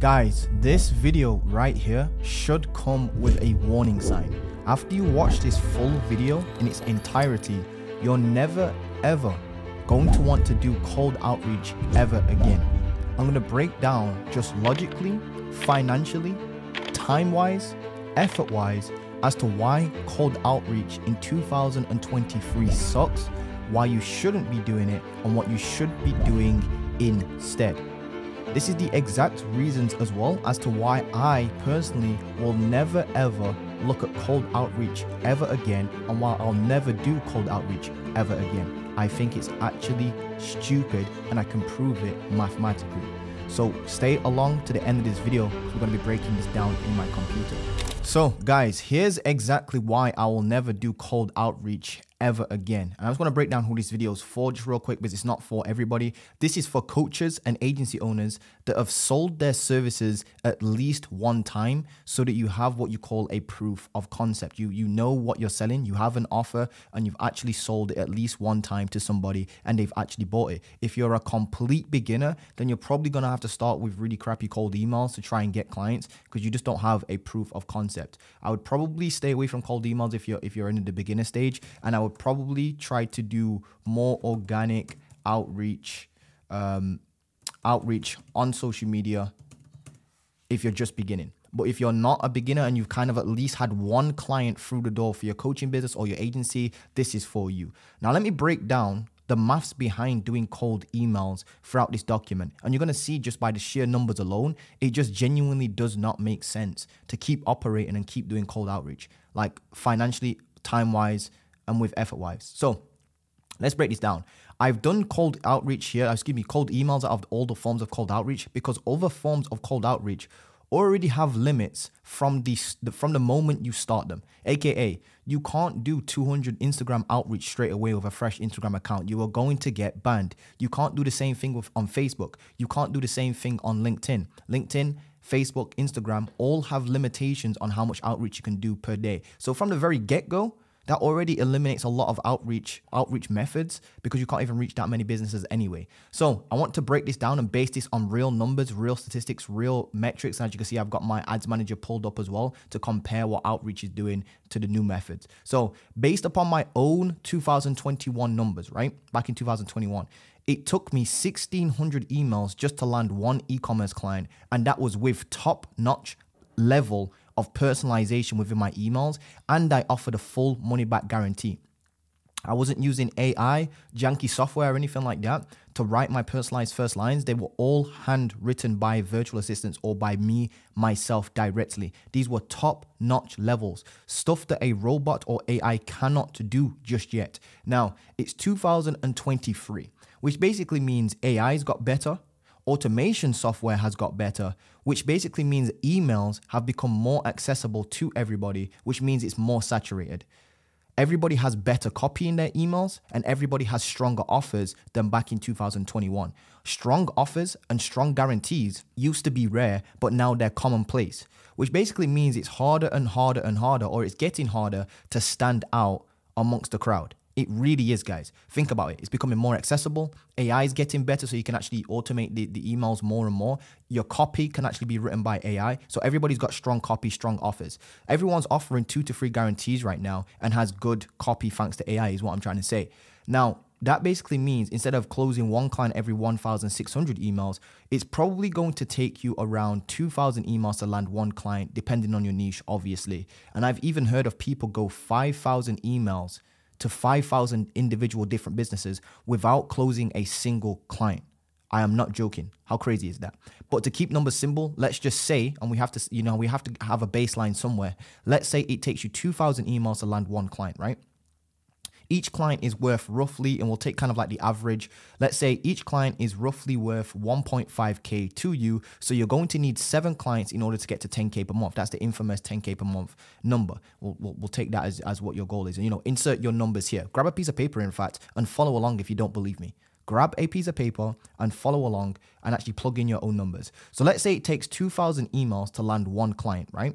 Guys, this video right here should come with a warning sign. After you watch this full video in its entirety, you're never ever going to want to do cold outreach ever again. I'm going to break down just logically, financially, time-wise, effort-wise as to why cold outreach in 2023 sucks, why you shouldn't be doing it, and what you should be doing instead. This is the exact reasons as well as to why I personally will never ever look at cold outreach ever again, and why I'll never do cold outreach ever again. I think it's actually stupid and I can prove it mathematically. So stay along to the end of this video. We're going to be breaking this down in my computer. So guys, here's exactly why I will never do cold outreach ever again. And I just want to break down who this video is for just real quick, because it's not for everybody. This is for coaches and agency owners that have sold their services at least one time, so that you have what you call a proof of concept. You know what you're selling, you have an offer, and you've actually sold it at least one time to somebody and they've actually bought it. If you're a complete beginner, then you're probably going to have to start with really crappy cold emails to try and get clients, because you just don't have a proof of concept. I would probably stay away from cold emails if you're in the beginner stage, and I would probably try to do more organic outreach on social media if you're just beginning. But if you're not a beginner and you've kind of at least had one client through the door for your coaching business or your agency, this is for you. Now let me break down the maths behind doing cold emails throughout this document. And you're going to see just by the sheer numbers alone, it just genuinely does not make sense to keep operating and keep doing cold outreach, like financially, time-wise, and with effort-wise. So let's break this down. I've done cold outreach here, cold emails out of all the forms of cold outreach, because other forms of cold outreach already have limits from the moment you start them. AKA, you can't do 200 Instagram outreach straight away with a fresh Instagram account. You are going to get banned. You can't do the same thing on Facebook. You can't do the same thing on LinkedIn. LinkedIn, Facebook, Instagram all have limitations on how much outreach you can do per day. So from the very get-go, that already eliminates a lot of outreach methods, because you can't even reach that many businesses anyway. So I want to break this down and base this on real numbers, real statistics, real metrics. And as you can see, I've got my ads manager pulled up as well to compare what outreach is doing to the new methods. So based upon my own 2021 numbers, right? Back in 2021, it took me 1,600 emails just to land one e-commerce client. And that was with top-notch level of personalization within my emails, and I offered a full money back guarantee. I wasn't using AI, janky software or anything like that to write my personalized first lines. They were all handwritten by virtual assistants or by me, myself directly. These were top-notch levels, stuff that a robot or AI cannot do just yet. Now, it's 2023, which basically means AI's got better, automation software has got better, which basically means emails have become more accessible to everybody, which means it's more saturated. Everybody has better copy in their emails, and everybody has stronger offers than back in 2021. Strong offers and strong guarantees used to be rare, but now they're commonplace, which basically means it's harder and harder and harder, or it's getting harder to stand out amongst the crowd. It really is, guys. Think about it. It's becoming more accessible. AI is getting better, so you can actually automate the emails more and more. Your copy can actually be written by AI. So everybody's got strong copy, strong offers. Everyone's offering 2 to 3 guarantees right now and has good copy thanks to AI is what I'm trying to say. Now, that basically means instead of closing one client every 1,600 emails, it's probably going to take you around 2,000 emails to land one client, depending on your niche, obviously. And I've even heard of people go 5,000 emails to 5,000 individual different businesses without closing a single client. I am not joking. How crazy is that? But to keep numbers simple, let's just say, and we have to have a baseline somewhere. Let's say it takes you 2,000 emails to land one client, right? Each client is worth roughly, and we'll take kind of like the average. Let's say each client is roughly worth 1.5K to you. So you're going to need 7 clients in order to get to 10K per month. That's the infamous 10K per month number. We'll take that as what your goal is. And, insert your numbers here. Grab a piece of paper, in fact, and follow along if you don't believe me. Grab a piece of paper and follow along and actually plug in your own numbers. So let's say it takes 2,000 emails to land one client, right?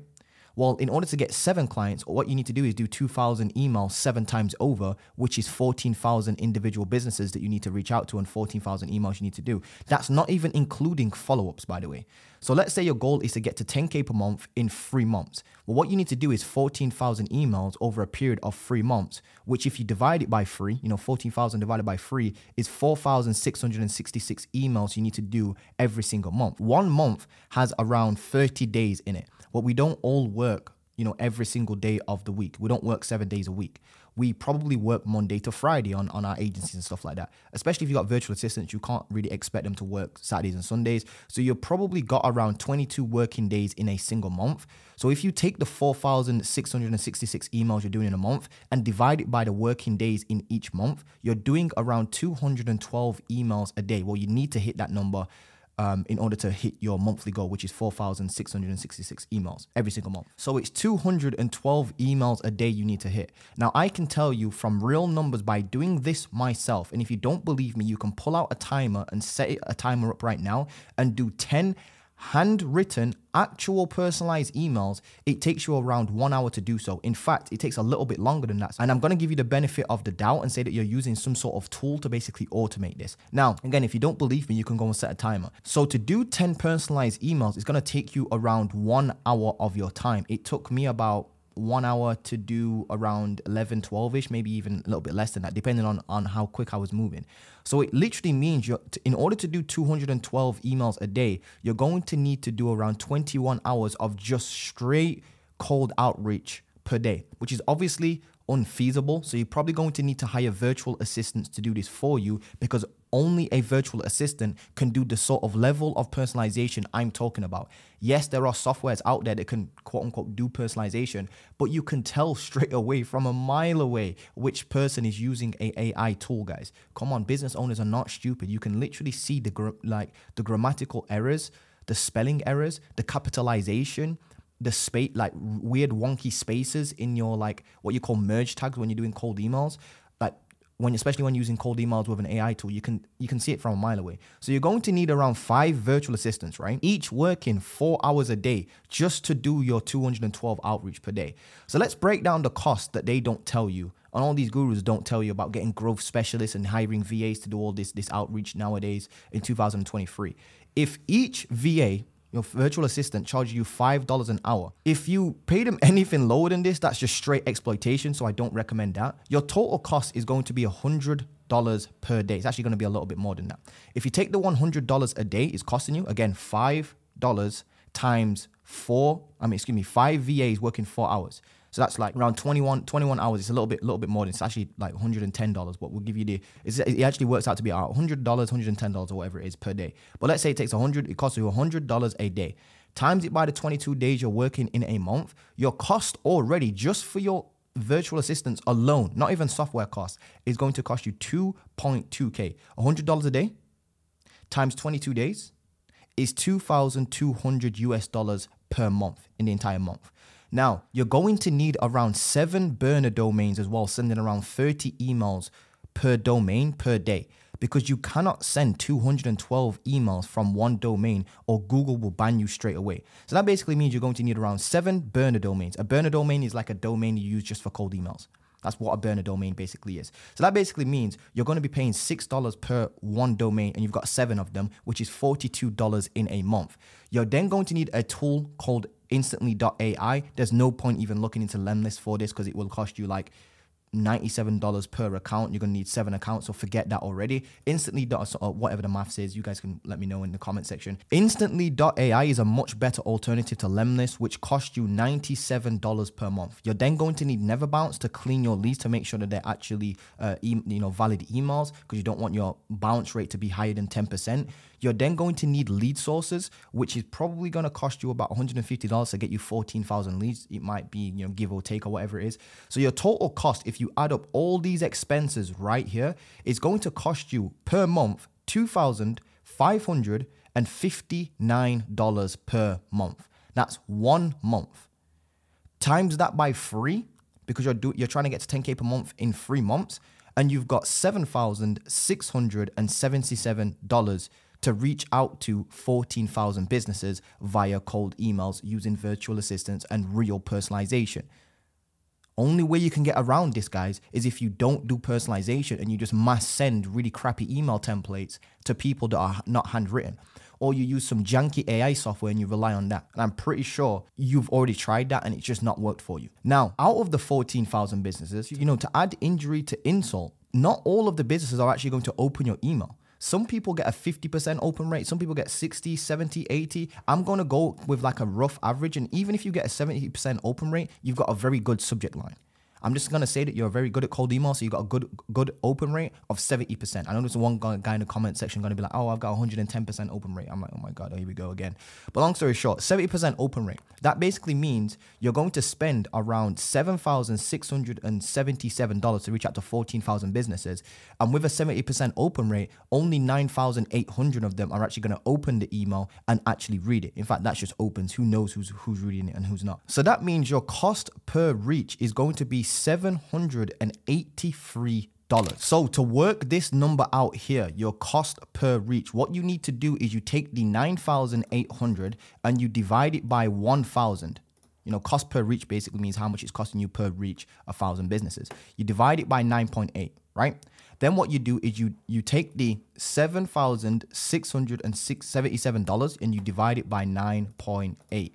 Well, in order to get 7 clients, what you need to do is do 2,000 emails 7 times over, which is 14,000 individual businesses that you need to reach out to and 14,000 emails you need to do. That's not even including follow-ups, by the way. So let's say your goal is to get to 10K per month in 3 months. Well, what you need to do is 14,000 emails over a period of 3 months, which if you divide it by 3, 14,000 divided by 3 is 4,666 emails you need to do every single month. 1 month has around 30 days in it. But we don't all work, every single day of the week. We don't work 7 days a week. We probably work Monday to Friday on our agencies and stuff like that. Especially if you've got virtual assistants, you can't really expect them to work Saturdays and Sundays. So you've probably got around 22 working days in a single month. So if you take the 4,666 emails you're doing in a month and divide it by the working days in each month, you're doing around 212 emails a day. Well, you need to hit that number in order to hit your monthly goal, which is 4,666 emails every single month. So it's 212 emails a day you need to hit. Now, I can tell you from real numbers by doing this myself, and if you don't believe me, you can pull out a timer and set a timer up right now and do 10 handwritten, actual personalized emails. It takes you around 1 hour to do so. In fact, it takes a little bit longer than that. And I'm going to give you the benefit of the doubt and say that you're using some sort of tool to basically automate this. Now, again, if you don't believe me, you can go and set a timer. So to do 10 personalized emails, it's going to take you around 1 hour of your time. It took me about 1 hour to do around 11, 12-ish, maybe even a little bit less than that, depending on how quick I was moving. So it literally means in order to do 212 emails a day, you're going to need to do around 21 hours of just straight cold outreach per day, which is obviously unfeasible. So you're probably going to need to hire virtual assistants to do this for you, because only a virtual assistant can do the sort of level of personalization I'm talking about. Yes, there are softwares out there that can quote unquote do personalization, but you can tell straight away from a mile away which person is using a AI tool, guys. Come on, business owners are not stupid. You can literally see the grammatical errors, the spelling errors, the capitalization, the space, like weird wonky spaces in your what you call merge tags when you're doing cold emails. Especially when using cold emails with an AI tool, you can see it from a mile away. So you're going to need around 5 virtual assistants, right? Each working 4 hours a day just to do your 212 outreach per day. So let's break down the cost that they don't tell you. And all these gurus don't tell you about getting growth specialists and hiring VAs to do all this outreach nowadays in 2023. If each VA, your virtual assistant, charges you $5 an hour. If you pay them anything lower than this, that's just straight exploitation, so I don't recommend that. Your total cost is going to be $100 per day. It's actually going to be a little bit more than that. If you take the $100 a day it's costing you, again, $5 times 5 VAs working 4 hours. So that's like around 21 hours. It's a little bit more than, it's actually like $110, but we'll give you it actually works out to be $100, $110 or whatever it is per day. But let's say it costs you $100 a day. Times it by the 22 days you're working in a month, your cost already just for your virtual assistants alone, not even software costs, is going to cost you 2.2K. $100 a day times 22 days is $2,200 per month in the entire month. Now, you're going to need around 7 burner domains as well, sending around 30 emails per domain per day, because you cannot send 212 emails from one domain or Google will ban you straight away. So that basically means you're going to need around 7 burner domains. A burner domain is like a domain you use just for cold emails. That's what a burner domain basically is. So that basically means you're going to be paying $6 per one domain, and you've got 7 of them, which is $42 in a month. You're then going to need a tool called Instantly.ai. There's no point even looking into Lemlist for this, because it will cost you like $97 per account. You're going to need 7 accounts, so forget that already. Instantly, or whatever the maths is, you guys can let me know in the comment section. Instantly.ai is a much better alternative to Lemlist, which costs you $97 per month. You're then going to need Neverbounce to clean your leads to make sure that they're actually valid emails, because you don't want your bounce rate to be higher than 10%. You're then going to need lead sources, which is probably going to cost you about $150 to get you 14,000 leads. It might be, give or take or whatever it is. So your total cost, if you add up all these expenses right here, is going to cost you per month $2,559 per month. That's 1 month. Times that by 3, because you're trying to get to 10K per month in 3 months, and you've got $7,677 to to reach out to 14,000 businesses via cold emails using virtual assistants and real personalization. Only way you can get around this, guys, is if you don't do personalization and you just mass send really crappy email templates to people that are not handwritten. Or you use some janky AI software and you rely on that. And I'm pretty sure you've already tried that and it's just not worked for you. Now, out of the 14,000 businesses, to add injury to insult, not all of the businesses are actually going to open your email. Some people get a 50% open rate. Some people get 60, 70, 80. I'm going to go with like a rough average. And even if you get a 70% open rate, you've got a very good subject line. I'm just going to say that you're very good at cold email, so you got a good open rate of 70%. I know there's one guy in the comment section going to be like, oh, I've got 110% open rate. I'm like, oh my God, here we go again. But long story short, 70% open rate. That basically means you're going to spend around $7,677 to reach out to 14,000 businesses. And with a 70% open rate, only 9,800 of them are actually going to open the email and actually read it. In fact, that's just opens. Who knows who's reading it and who's not. So that means your cost per reach is going to be $783. So to work this number out here, your cost per reach, what you need to do is you take the 9,800 and you divide it by 1,000. Cost per reach basically means how much it's costing you per reach 1,000 businesses. You divide it by 9.8, right? Then what you do is you take the $7,677 and you divide it by 9.8.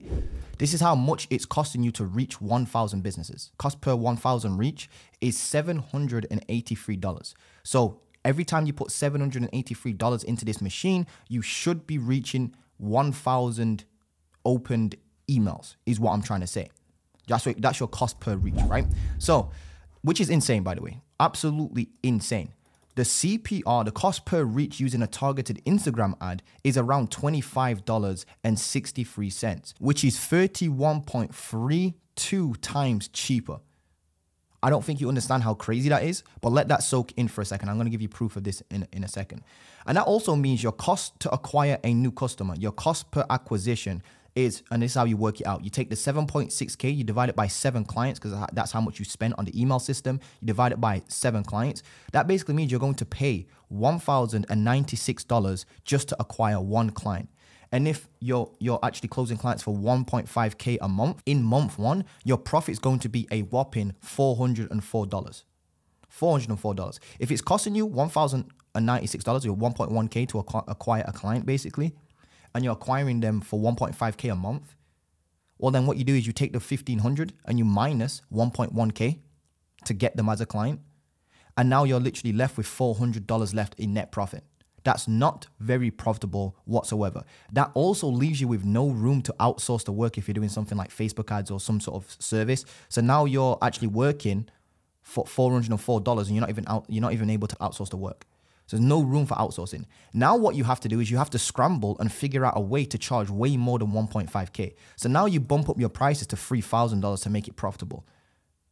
This is how much it's costing you to reach 1,000 businesses. Cost per 1,000 reach is $783. So every time you put $783 into this machine, you should be reaching 1,000 opened emails, is what I'm trying to say. That's your cost per reach, right? So, which is insane, by the way. Absolutely insane. The CPR, the cost per reach using a targeted Instagram ad, is around $25.63, which is 31.32 times cheaper. I don't think you understand how crazy that is, but let that soak in for a second. I'm going to give you proof of this in a second. And that also means your cost to acquire a new customer, your cost per acquisition is, and this is how you work it out. You take the 7.6K, you divide it by 7 clients, because that's how much you spend on the email system. You divide it by 7 clients. That basically means you're going to pay $1,096 just to acquire 1 client. And if you're actually closing clients for 1.5K a month, in month 1, your profit is going to be a whopping $404. $404. If it's costing you $1,096 or 1.1K to acquire a client, basically, and you're acquiring them for 1.5K a month, well, then what you do is you take the 1,500 and you minus 1.1K to get them as a client. And now you're literally left with $400 left in net profit. That's not very profitable whatsoever. That also leaves you with no room to outsource the work if you're doing something like Facebook ads or some sort of service. So now you're actually working for $404 and you're not even able to outsource the work. So there's no room for outsourcing. Now what you have to do is you have to scramble and figure out a way to charge way more than 1.5K. So now you bump up your prices to $3,000 to make it profitable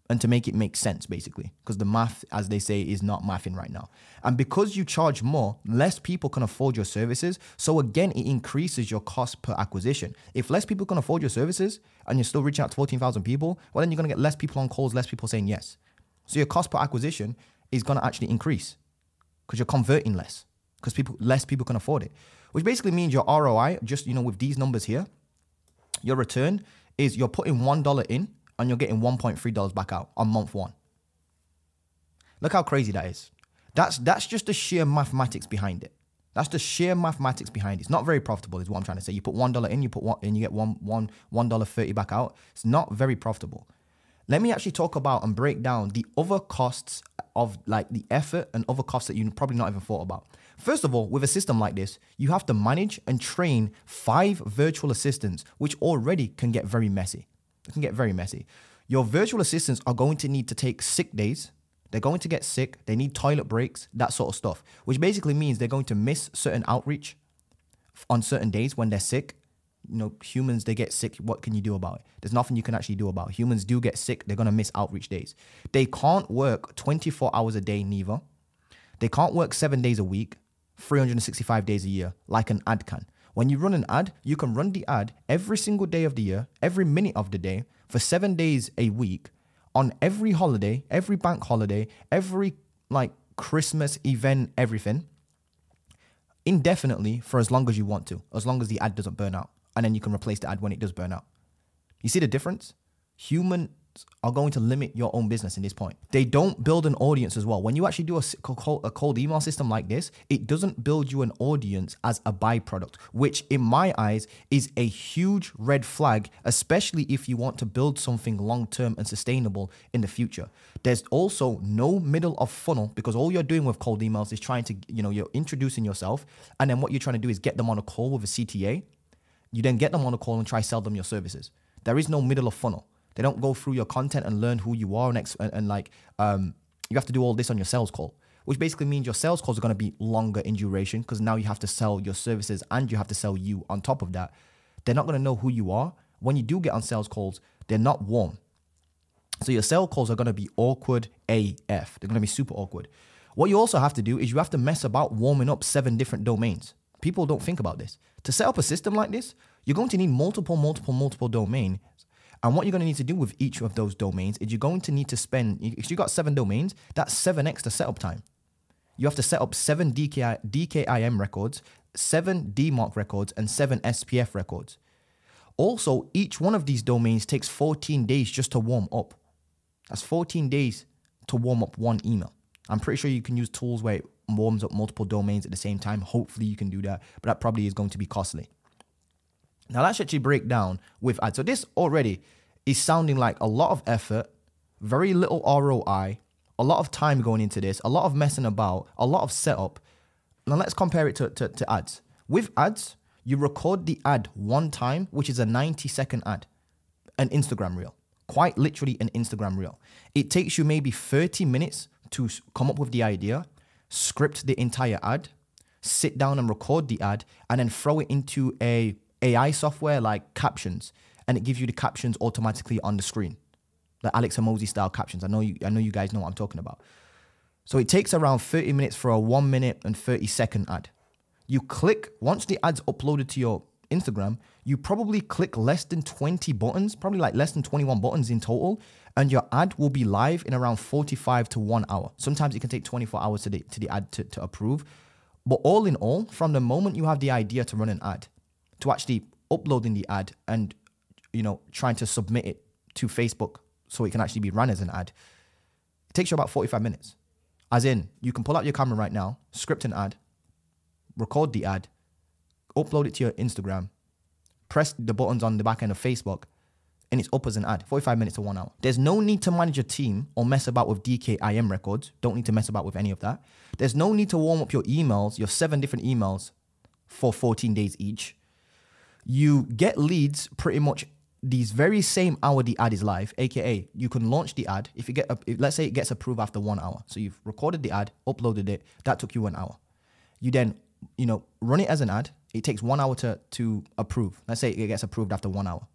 and to make it make sense, basically, because the math, as they say, is not mathing right now. And because you charge more, less people can afford your services. So again, it increases your cost per acquisition. If less people can afford your services and you're still reaching out to 14,000 people, well, then you're going to get less people on calls, less people saying yes. So your cost per acquisition is going to actually increase, because you're converting less, because less people can afford it, which basically means your ROI, just, with these numbers here, your return is you're putting $1 in and you're getting $1.3 back out on month 1. Look how crazy that is. That's just the sheer mathematics behind it. That's the sheer mathematics behind it. It's not very profitable, is what I'm trying to say. You put $1 in, you get $1.30 back out. It's not very profitable. Let me actually talk about and break down the other costs of like the effort and other costs that you probably not even thought about. First of all, with a system like this, you have to manage and train 5 virtual assistants, which already can get very messy. It can get very messy. Your virtual assistants are going to need to take sick days. They're going to get sick. They need toilet breaks, that sort of stuff, which basically means they're going to miss certain outreach on certain days when they're sick. Humans, they get sick. What can you do about it? There's nothing you can actually do about it. Humans do get sick. They're going to miss outreach days. They can't work 24 hours a day, neither. They can't work 7 days a week, 365 days a year, like an ad can. When you run an ad, you can run the ad every single day of the year, every minute of the day, for 7 days a week, on every holiday, every bank holiday, every Christmas event, everything. indefinitely for as long as you want to, as long as the ad doesn't burn out. And then you can replace the ad when it does burn out. You see the difference? Humans are going to limit your own business in this point. They don't build an audience as well. When you actually do a cold email system like this, it doesn't build you an audience as a byproduct, which in my eyes is a huge red flag, especially if you want to build something long-term and sustainable in the future. There's also no middle of funnel, because all you're doing with cold emails is trying to, you're introducing yourself. And then what you're trying to do is get them on a call with a CTA. You then get them on a call and try sell them your services. There is no middle of funnel. They don't go through your content and learn who you are you have to do all this on your sales call, which basically means your sales calls are going to be longer in duration, because now you have to sell your services and you have to sell you on top of that. They're not going to know who you are. When you do get on sales calls, they're not warm. So your sales calls are going to be awkward AF. They're going to be super awkward. What you also have to do is you have to mess about warming up 7 different domains. People don't think about this. To set up a system like this, you're going to need multiple domains. And what you're going to need to do with each of those domains is you're going to need to spend, if you got 7 domains, that's 7 extra setup time. You have to set up 7 DKIM records, 7 DMARC records, and 7 SPF records. Also, each one of these domains takes 14 days just to warm up. That's 14 days to warm up one email. I'm pretty sure you can use tools where it warms up multiple domains at the same time. Hopefully you can do that, but that probably is going to be costly. Now let's actually break down with ads. So this already is sounding like a lot of effort, very little ROI, a lot of time going into this, a lot of messing about, a lot of setup. Now let's compare it to ads. With ads, you record the ad one time, which is a 90-second ad, an Instagram reel, quite literally an Instagram reel. It takes you maybe 30 minutes to come up with the idea, script the entire ad, sit down and record the ad, and then throw it into a AI software like Captions, and it gives you the captions automatically on the screen, the Alex Hormozi style captions. I know you guys know what I'm talking about. So it takes around 30 minutes for a 1 minute and 30-second ad. You click, once the ad's uploaded to your Instagram, you probably click less than 20 buttons, probably like less than 21 buttons in total, and your ad will be live in around 45 to 1 hour. Sometimes it can take 24 hours to the ad to approve. But all in all, from the moment you have the idea to run an ad, to actually uploading the ad and, trying to submit it to Facebook so it can actually be run as an ad, it takes you about 45 minutes. As in, you can pull out your camera right now, script an ad, record the ad, upload it to your Instagram, press the buttons on the back end of Facebook, and it's up as an ad, 45 minutes to 1 hour. There's no need to manage a team or mess about with DKIM records. Don't need to mess about with any of that. There's no need to warm up your emails, your 7 different emails for 14 days each. You get leads pretty much these very same hour the ad is live, aka you can launch the ad. If let's say it gets approved after 1 hour. So you've recorded the ad, uploaded it, that took you 1 hour. You then, run it as an ad. It takes 1 hour to approve. Let's say it gets approved after 1 hour.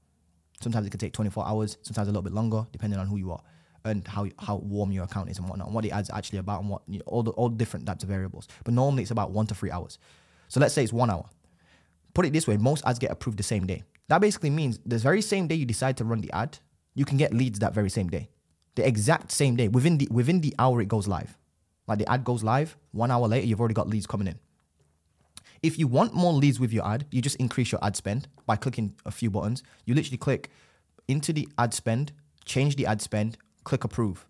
Sometimes it can take 24 hours, sometimes a little bit longer, depending on who you are and how warm your account is and whatnot, and what the ad's actually about, and what all the different types of variables. But normally it's about 1 to 3 hours. So let's say it's 1 hour. Put it this way, most ads get approved the same day. That basically means the very same day you decide to run the ad, you can get leads that very same day. The exact same day, within the hour it goes live. Like the ad goes live, 1 hour later, you've already got leads coming in. If you want more leads with your ad, you just increase your ad spend by clicking a few buttons. You literally click into the ad spend, change the ad spend, click approve.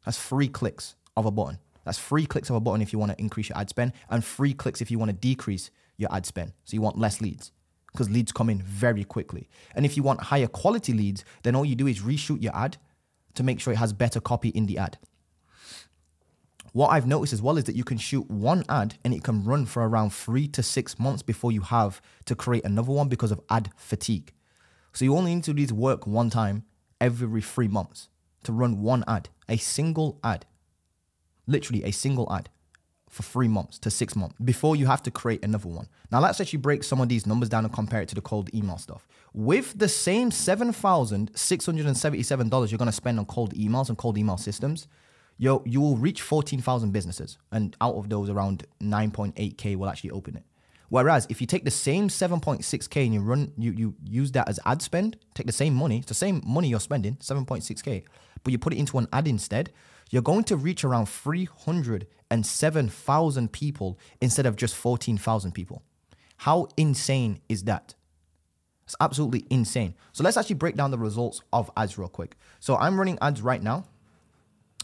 That's 3 clicks of a button. That's 3 clicks of a button if you want to increase your ad spend, and 3 clicks if you want to decrease your ad spend. So you want less leads, because leads come in very quickly. And if you want higher quality leads, then all you do is reshoot your ad to make sure it has better copy in the ad. What I've noticed as well is that you can shoot one ad and it can run for around 3 to 6 months before you have to create another one because of ad fatigue. So you only need to do this work one time every 3 months to run one ad, a single ad, literally a single ad for 3 months to 6 months before you have to create another one. Now let's actually break some of these numbers down and compare it to the cold email stuff. With the same $7,677 you're going to spend on cold emails and cold email systems, you will reach 14,000 businesses, and out of those around 9.8K will actually open it. Whereas if you take the same 7.6K and you use that as ad spend, take the same money, it's the same money you're spending, 7.6K, but you put it into an ad instead, you're going to reach around 307,000 people instead of just 14,000 people. How insane is that? It's absolutely insane. So let's actually break down the results of ads real quick. So I'm running ads right now.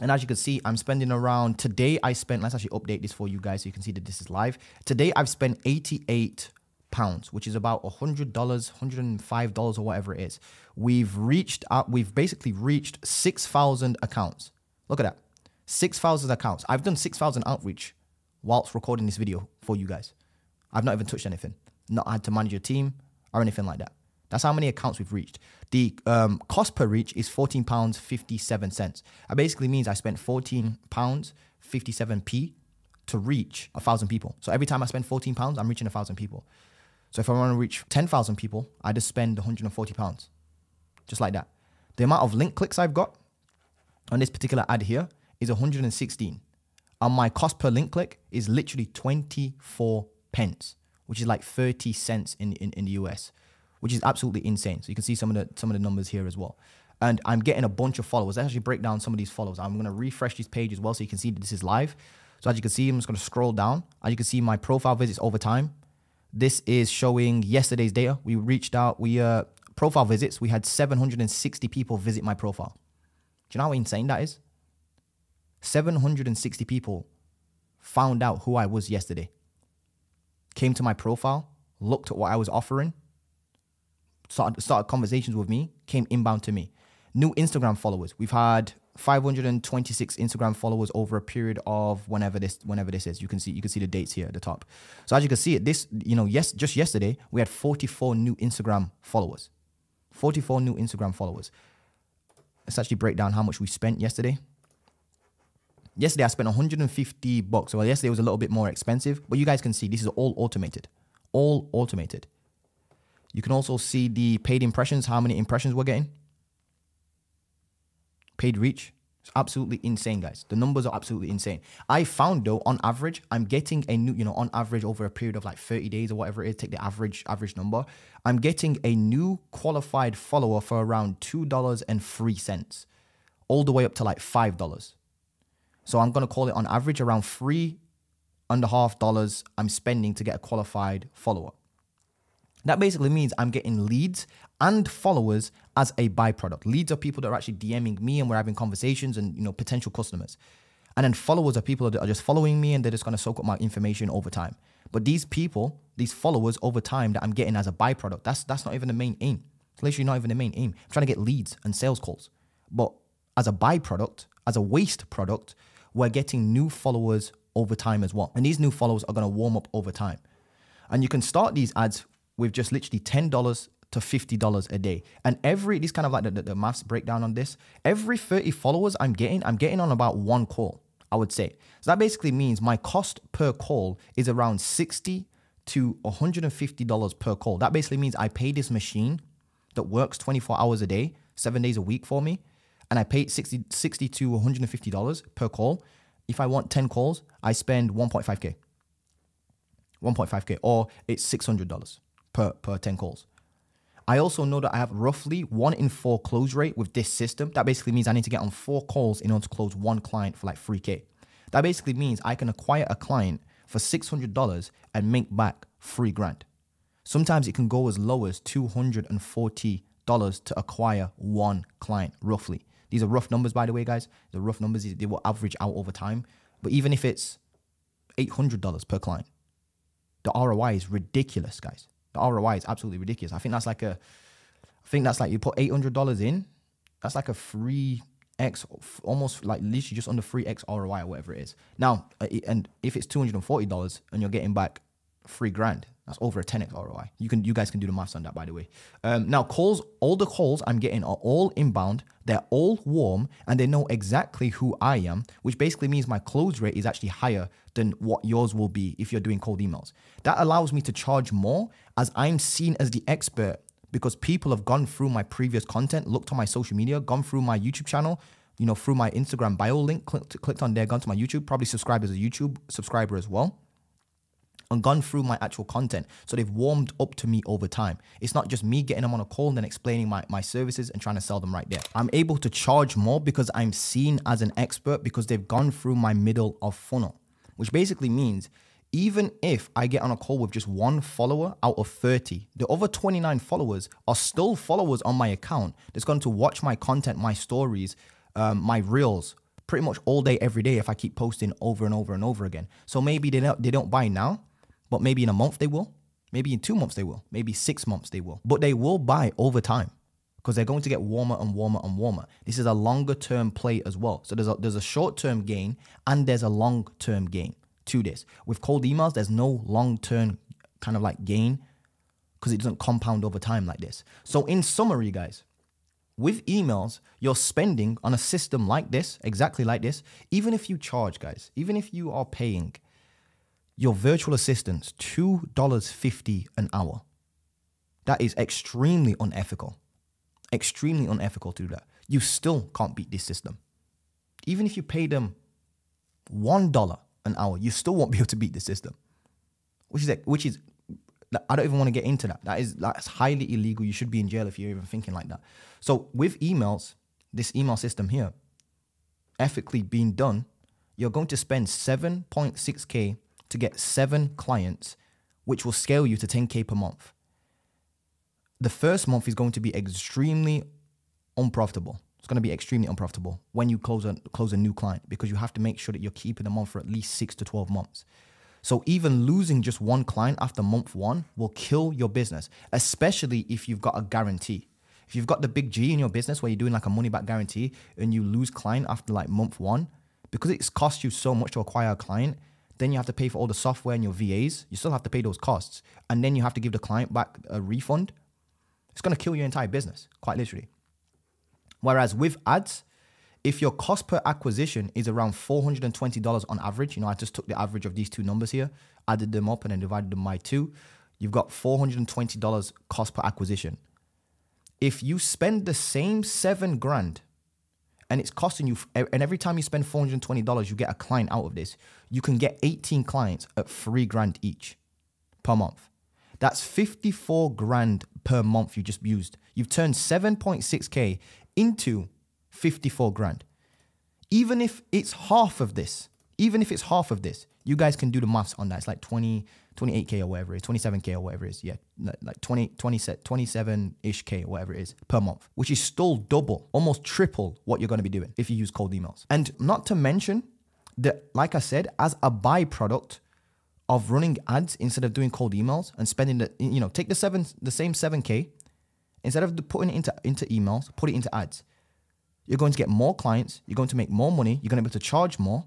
And as you can see, I'm spending around, today I spent, let's actually update this for you guys so you can see that this is live. Today I've spent £88, which is about $100, $105 or whatever it is. We've basically reached 6,000 accounts. Look at that, 6,000 accounts. I've done 6,000 outreach whilst recording this video for you guys. I've not even touched anything, not had to manage a team or anything like that. That's how many accounts we've reached. The cost per reach is £14.57. That basically means I spent £14.57p to reach 1,000 people. So every time I spend £14, I'm reaching 1,000 people. So if I want to reach 10,000 people, I just spend £140, just like that. The amount of link clicks I've got on this particular ad here is 116. And my cost per link click is literally 24 pence, which is like 30 cents in the US. Which is absolutely insane. So you can see some of the numbers here as well. And I'm getting a bunch of followers. Let's actually break down some of these followers. I'm going to refresh this page as well so you can see that this is live. So as you can see, I'm just going to scroll down. As you can see, my profile visits over time. This is showing yesterday's data. We reached out, profile visits, we had 760 people visit my profile. Do you know how insane that is? 760 people found out who I was yesterday. Came to my profile, looked at what I was offering, started conversations with me, came inbound to me. New Instagram followers. We've had 526 Instagram followers over a period of whenever this is. You can see the dates here at the top. So as you can see, just yesterday we had 44 new Instagram followers. 44 new Instagram followers. Let's actually break down how much we spent yesterday. Yesterday I spent $150. Well, yesterday was a little bit more expensive, but you guys can see this is all automated. All automated. You can also see the paid impressions, how many impressions we're getting. Paid reach. It's absolutely insane, guys. The numbers are absolutely insane. I found though, on average, I'm getting a new, on average over a period of like 30 days or whatever it is, take the average number. I'm getting a new qualified follower for around $2.03, all the way up to like $5. So I'm going to call it on average around $3.50 I'm spending to get a qualified follower. That basically means I'm getting leads and followers as a byproduct. Leads are people that are actually DMing me and we're having conversations and, potential customers. And then followers are people that are just following me and they're just going to soak up my information over time. But these people, these followers over time that I'm getting as a byproduct, that's not even the main aim. It's literally not even the main aim. I'm trying to get leads and sales calls. But as a byproduct, as a waste product, we're getting new followers over time as well. And these new followers are going to warm up over time. And you can start these ads with just literally $10 to $50 a day. And this kind of like the maths breakdown on this, every 30 followers I'm getting on about one call, I would say. So that basically means my cost per call is around $60 to $150 per call. That basically means I pay this machine that works 24 hours a day, 7 days a week for me, and I pay $60 to $150 per call. If I want 10 calls, I spend 1.5K. 1.5K, or it's $600 per 10 calls. I also know that I have roughly 1 in 4 close rate with this system. That basically means I need to get on 4 calls in order to close 1 client for like 3K. That basically means I can acquire a client for $600 and make back $3,000. Sometimes it can go as low as $240 to acquire 1 client, roughly. These are rough numbers, by the way, guys. The rough numbers, they will average out over time. But even if it's $800 per client, the ROI is ridiculous, guys. The ROI is absolutely ridiculous. I think that's like you put $800 in, that's like a 3x, almost like literally just under 3x ROI or whatever it is. Now, and if it's $240 and you're getting back $3,000, that's over a 10x ROI. You guys can do the maths on that, by the way. Now, all the calls I'm getting are all inbound. They're all warm and they know exactly who I am, which basically means my close rate is actually higher than what yours will be if you're doing cold emails. That allows me to charge more as I'm seen as the expert because people have gone through my previous content, looked on my social media, gone through my YouTube channel, through my Instagram bio link, clicked on there, gone to my YouTube, probably subscribed as a YouTube subscriber as well. and gone through my actual content. So they've warmed up to me over time. It's not just me getting them on a call and then explaining my services and trying to sell them right there. I'm able to charge more because I'm seen as an expert because they've gone through my middle of funnel, which basically means even if I get on a call with just one follower out of 30, the other 29 followers are still followers on my account that's going to watch my content, my stories, my reels, pretty much all day, every day if I keep posting over and over and over again. So maybe they don't buy now, but maybe in a month they will. Maybe in 2 months they will. Maybe 6 months they will. But they will buy over time because they're going to get warmer and warmer and warmer. This is a longer term play as well. So there's a short term gain and there's a long term gain to this. With cold emails, there's no long term kind of like gain because it doesn't compound over time like this. So in summary, guys, with emails, you're spending on a system like this, exactly like this, even if you charge, guys, even if you are paying your virtual assistants $2.50 an hour, that is extremely unethical. Extremely unethical to do that. You still can't beat this system. Even if you pay them $1 an hour, you still won't be able to beat the system, which is I don't even want to get into that. That's highly illegal. You should be in jail if you're even thinking like that. So with emails, this email system here, ethically being done, you're going to spend 7.6K to get 7 clients, which will scale you to 10K per month. The first month is going to be extremely unprofitable. It's going to be extremely unprofitable when you close a new client because you have to make sure that you're keeping them on for at least 6 to 12 months. So even losing just one client after month 1 will kill your business, especially if you've got a guarantee. If you've got the big G in your business where you're doing like a money back guarantee and you lose client after like month 1, because it's cost you so much to acquire a client, then you have to pay for all the software and your VAs. You still have to pay those costs. And then you have to give the client back a refund. It's going to kill your entire business, quite literally. Whereas with ads, if your cost per acquisition is around $420 on average, I just took the average of these two numbers here, added them up and then divided them by 2, you've got $420 cost per acquisition. If you spend the same $7,000 and it's costing you, and every time you spend $420, you get a client out of this, you can get 18 clients at $3,000 each per month. That's $54,000 per month you just used. You've turned 7.6K into $54,000. Even if it's half of this, you guys can do the maths on that. It's like 28K or whatever it is, 27K or whatever it is. Yeah, like 27-ish K or whatever it is per month, which is still double, almost triple what you're going to be doing if you use cold emails. And not to mention that, like I said, as a byproduct of running ads instead of doing cold emails and spending take the same 7K, instead of putting it into emails, put it into ads. You're going to get more clients, you're going to make more money, you're going to be able to charge more.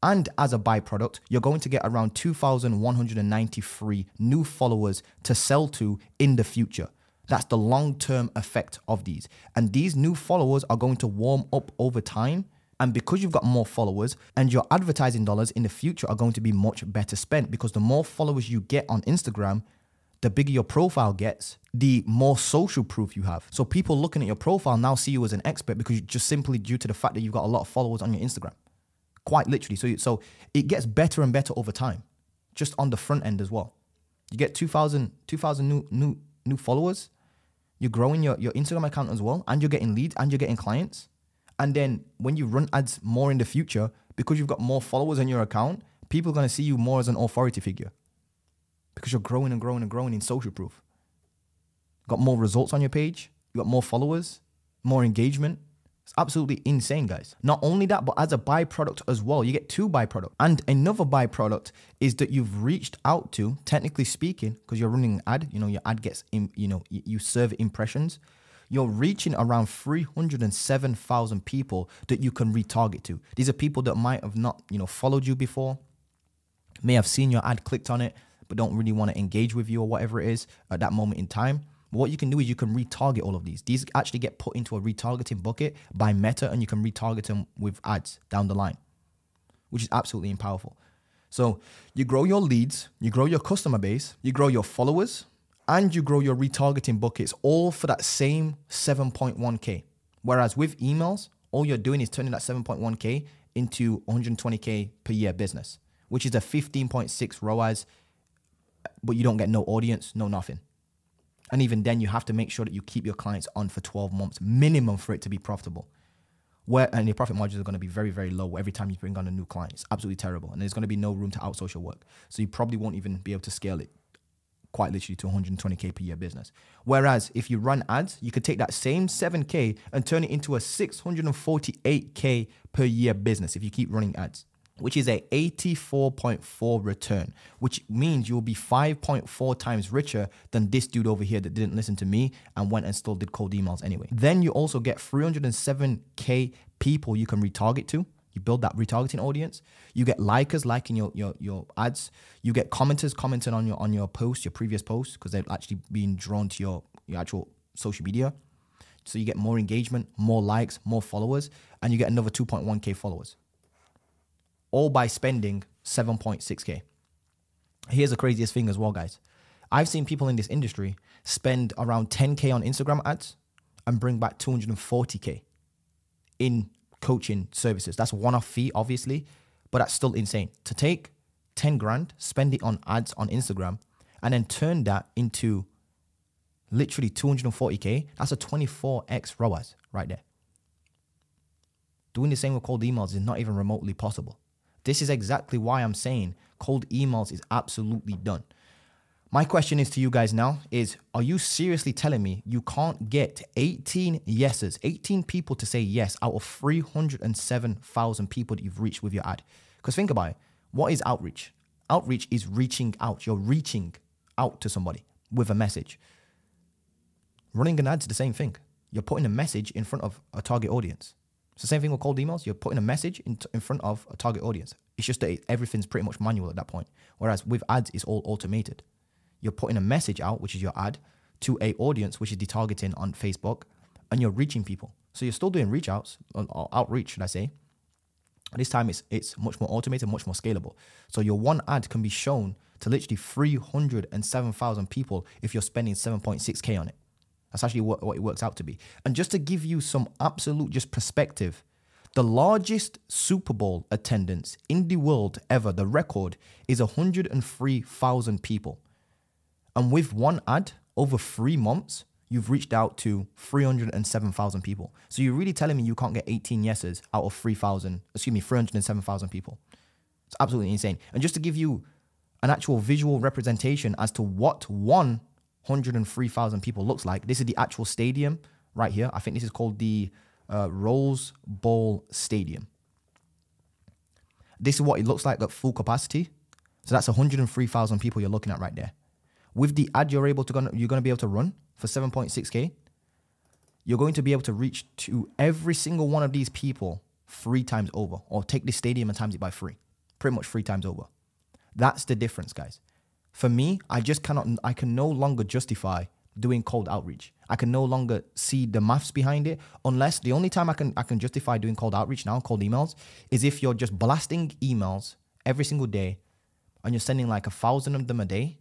And as a byproduct, you're going to get around 2,193 new followers to sell to in the future. That's the long-term effect of these. And these new followers are going to warm up over time. And because you've got more followers and your advertising dollars in the future are going to be much better spent, because the more followers you get on Instagram, the bigger your profile gets, the more social proof you have. So people looking at your profile now see you as an expert because just simply due to the fact that you've got a lot of followers on your Instagram. Quite literally. So it gets better and better over time, just on the front end as well. You get 2,000 new followers. You're growing your Instagram account as well, and you're getting leads and you're getting clients. And then when you run ads more in the future, because you've got more followers on your account, people are going to see you more as an authority figure because you're growing and growing and growing in social proof. Got more results on your page. You got more followers, more engagement. It's absolutely insane, guys. Not only that, but as a byproduct as well, you get 2 byproducts. And another byproduct is that you've reached out to, technically speaking, because you're running an ad, your ad gets, you serve impressions. You're reaching around 307,000 people that you can retarget to. These are people that might have not, followed you before, may have seen your ad, clicked on it, but don't really want to engage with you or whatever it is at that moment in time. But what you can do is you can retarget all of these. These actually get put into a retargeting bucket by Meta, and you can retarget them with ads down the line, which is absolutely powerful. So you grow your leads, you grow your customer base, you grow your followers, and you grow your retargeting buckets, all for that same 7.1K. Whereas with emails, all you're doing is turning that 7.1K into 120K per year business, which is a 15.6 ROAS but you don't get no audience, no nothing. And even then, you have to make sure that you keep your clients on for 12 months minimum for it to be profitable. And your profit margins are going to be very, very low every time you bring on a new client. It's absolutely terrible. And there's going to be no room to outsource your work. So you probably won't even be able to scale it quite literally to 120K per year business. Whereas if you run ads, you could take that same 7K and turn it into a 648K per year business if you keep running ads, which is a 84.4 return, which means you'll be 5.4 times richer than this dude over here that didn't listen to me and went and still did cold emails anyway. Then you also get 307K people you can retarget to. You build that retargeting audience. You get likers liking your ads. You get commenters commenting on your post, your previous post, because they're actually being drawn to your actual social media. So you get more engagement, more likes, more followers, and you get another 2.1K followers. All by spending 7.6K. Here's the craziest thing as well, guys. I've seen people in this industry spend around 10K on Instagram ads and bring back 240K in coaching services. That's a one-off fee, obviously, but that's still insane. To take 10 grand, spend it on ads on Instagram, and then turn that into literally 240K, that's a 24x ROAS right there. Doing the same with cold emails is not even remotely possible. This is exactly why I'm saying cold emails is absolutely done. My question is to you guys now is, are you seriously telling me you can't get 18 yeses, 18 people to say yes out of 307,000 people that you've reached with your ad? Because think about it. What is outreach? Outreach is reaching out. You're reaching out to somebody with a message. Running an ad is the same thing. You're putting a message in front of a target audience. It's the same thing with cold emails. You're putting a message in front of a target audience. It's just that everything's pretty much manual at that point. Whereas with ads, it's all automated. You're putting a message out, which is your ad, to a audience, which is the targeting on Facebook, and you're reaching people. So you're still doing reach outs, or outreach, should I say. This time it's much more automated, much more scalable. So your one ad can be shown to literally 307,000 people if you're spending 7.6K on it. That's actually what it works out to be. And just to give you some absolute just perspective, the largest Super Bowl attendance in the world ever, the record, is 103,000 people. And with one ad, over 3 months, you've reached out to 307,000 people. So you're really telling me you can't get 18 yeses out of 307,000 people. It's absolutely insane. And just to give you an actual visual representation as to what 103,000 people looks like, this is the actual stadium right here. I think this is called the Rose Bowl Stadium. This is what it looks like at full capacity. So that's 103,000 people you're looking at right there. With the ad you're going to be able to run for 7.6K, you're going to be able to reach to every single one of these people 3 times over, or take this stadium and times it by 3, pretty much 3 times over. That's the difference, guys. For me, I can no longer justify doing cold outreach. I can no longer see the maths behind it, unless the only time I can justify doing cold outreach now, cold emails, is if you're just blasting emails every single day and you're sending like 1,000 of them a day,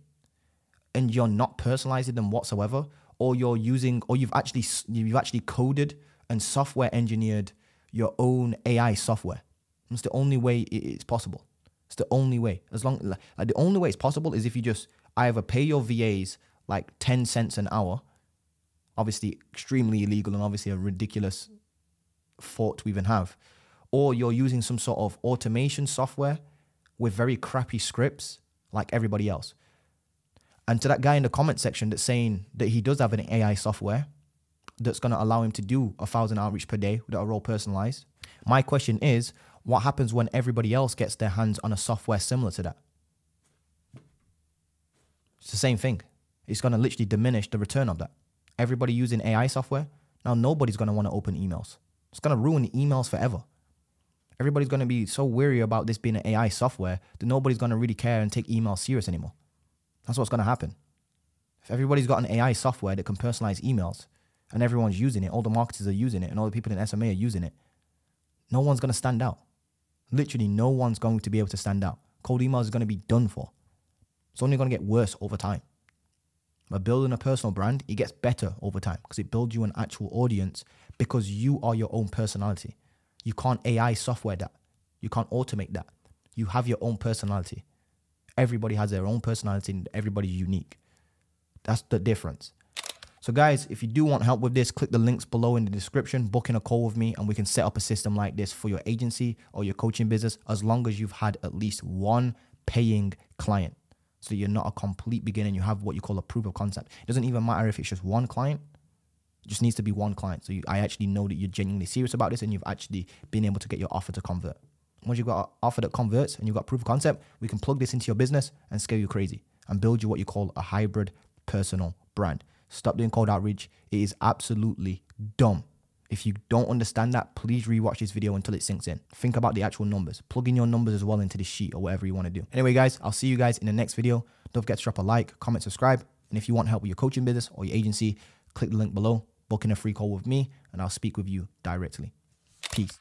and you're not personalizing them whatsoever, or you've actually coded and software engineered your own AI software. It's the only way it's possible. It's the only way. The only way it's possible is if you just either pay your VAs like 10 cents an hour, obviously extremely illegal and obviously a ridiculous thought to even have, or you're using some sort of automation software with very crappy scripts like everybody else. And to that guy in the comment section that's saying that he does have an AI software that's going to allow him to do 1,000 outreach per day that are all personalized, my question is, what happens when everybody else gets their hands on a software similar to that? It's the same thing. It's going to literally diminish the return of that. Everybody using AI software, now nobody's going to want to open emails. It's going to ruin emails forever. Everybody's going to be so weary about this being an AI software that nobody's going to really care and take emails serious anymore. That's what's going to happen. If everybody's got an AI software that can personalize emails and everyone's using it, all the marketers are using it and all the people in SMA are using it, no one's going to stand out. Literally no one's going to be able to stand out. Cold emails is going to be done for. It's only going to get worse over time. By building a personal brand, it gets better over time because it builds you an actual audience because you are your own personality. You can't AI software that. You can't automate that. You have your own personality. Everybody has their own personality and everybody's unique. That's the difference. So guys, if you do want help with this, click the links below in the description, book in a call with me, and we can set up a system like this for your agency or your coaching business, as long as you've had at least one paying client. So you're not a complete beginner and you have what you call a proof of concept. It doesn't even matter if it's just one client. It just needs to be one client. So I actually know that you're genuinely serious about this and you've actually been able to get your offer to convert. Once you've got an offer that converts and you've got proof of concept, we can plug this into your business and scale you crazy and build you what you call a hybrid personal brand. Stop doing cold outreach. It is absolutely dumb. If you don't understand that, please rewatch this video until it sinks in. Think about the actual numbers. Plug in your numbers as well into this sheet or whatever you want to do. Anyway, guys, I'll see you guys in the next video. Don't forget to drop a like, comment, subscribe. And if you want help with your coaching business or your agency, click the link below, book in a free call with me, and I'll speak with you directly. Peace.